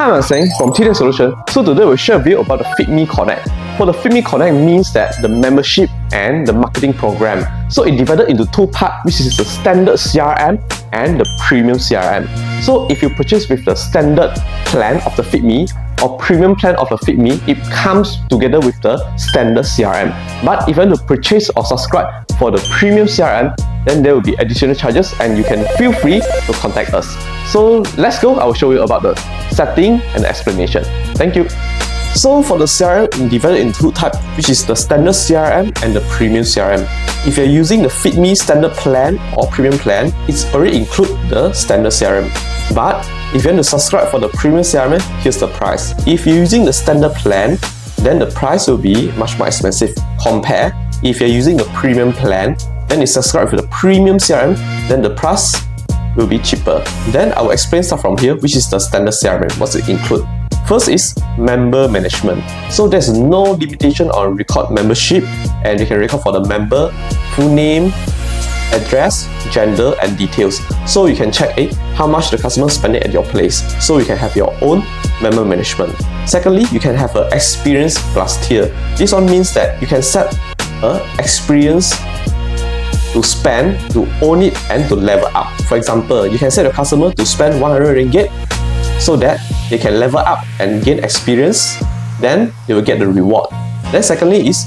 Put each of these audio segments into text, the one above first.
Hi, I'm Seng from TD Solution. So today we'll share a video about the FeedMe Connect. For the FeedMe Connect means that the membership and the marketing program. So it divided into two parts, which is the standard CRM and the premium CRM. So if you purchase with the standard plan of the FeedMe or premium plan of the FeedMe, it comes together with the standard CRM. But if you want to purchase or subscribe for the premium CRM, then there will be additional charges and you can feel free to contact us. So let's go, I will show you about the setting and the explanation. Thank you. So for the CRM, it's divided into two types, which is the standard CRM and the premium CRM. If you're using the FeedMe standard plan or premium plan, it's already include the standard CRM. But if you want to subscribe for the premium CRM, here's the price. If you're using the standard plan, then the price will be much more expensive. Compare, if you're using the premium plan, then you subscribe for the premium CRM, then the price will be cheaper. Then I will explain stuff from here, which is the standard CRM, what it include. First is member management. So there's no limitation on record membership, and you can record for the member, full name, address, gender, and details. So you can check how much the customer is spending at your place. So you can have your own member management. Secondly, you can have an experience plus tier. This one means that you can set an experience to spend, to own it, and to level up. For example, you can set your customer to spend 100 ringgit so that they can level up and gain experience, then they will get the reward. Then secondly is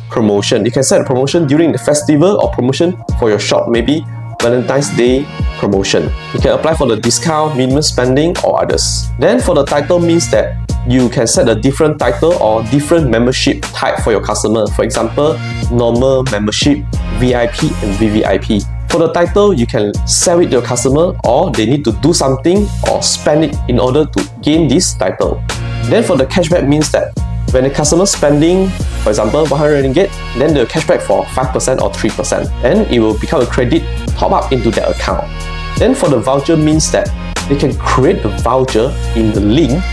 promotion. You can set a promotion during the festival or promotion for your shop, maybe Valentine's Day promotion. You can apply for the discount, minimum spending, or others. Then for the title means that you can set a different title or different membership type for your customer. For example, normal membership, VIP, and VVIP. For the title, you can sell it to your customer, or they need to do something or spend it in order to gain this title. Then for the cashback means that when the customer spending, for example, 100 ringgit, then the cashback for 5% or 3%, and it will become a credit top up into their account. Then for the voucher means that they can create the voucher in the link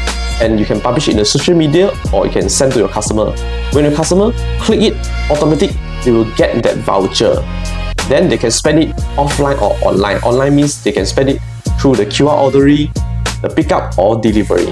and you can publish it in the social media, or you can send to your customer. When your customer click it, automatically they will get that voucher. Then they can spend it offline or online. Online means they can spend it through the QR ordering, the pickup or delivery.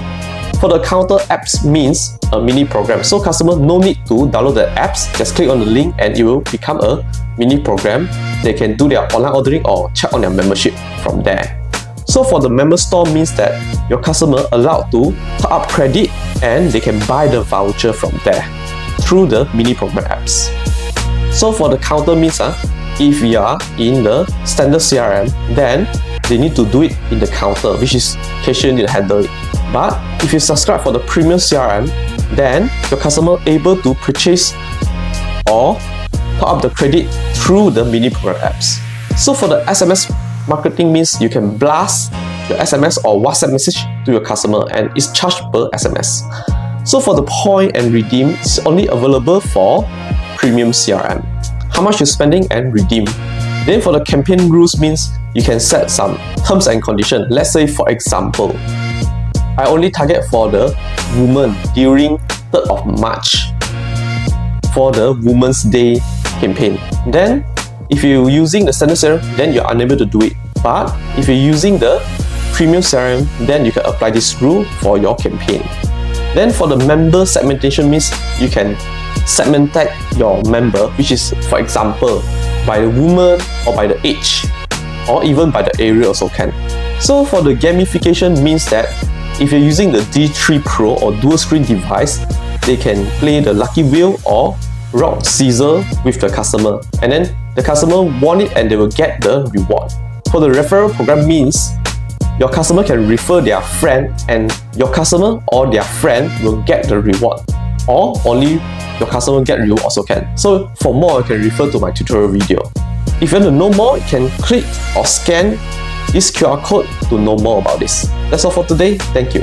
For the counter apps means a mini program. So customer no need to download the apps, just click on the link and it will become a mini program. They can do their online ordering or check on their membership from there. So for the member store means that your customer allowed to top up credit and they can buy the voucher from there through the mini program apps. So for the counter means if you are in the standard CRM, then they need to do it in the counter, which is cashier need to handle it. But if you subscribe for the premium CRM, then your customer able to purchase or top up the credit through the mini program apps. So for the SMS marketing means you can blast your SMS or WhatsApp message to your customer and it's charged per SMS. So for the point and redeem, it's only available for premium CRM. How much you're spending and redeem. Then for the campaign rules means you can set some terms and conditions. Let's say for example, I only target for the woman during 3rd of March for the Women's Day campaign. Then if you're using the standard CRM, then you're unable to do it. But if you're using the premium CRM, then you can apply this rule for your campaign. Then for the member segmentation means you can segmentate your member, which is for example by the woman or by the age or even by the area also can. So for the gamification means that if you're using the D3 Pro or dual screen device, they can play the lucky wheel or rock scissor with the customer, and then the customer won it and they will get the reward. For the referral program means your customer can refer their friend and your customer or their friend will get the reward, or only your customer get reward also can. So for more, you can refer to my tutorial video. If you want to know more, you can click or scan this QR code to know more about this. That's all for today. Thank you.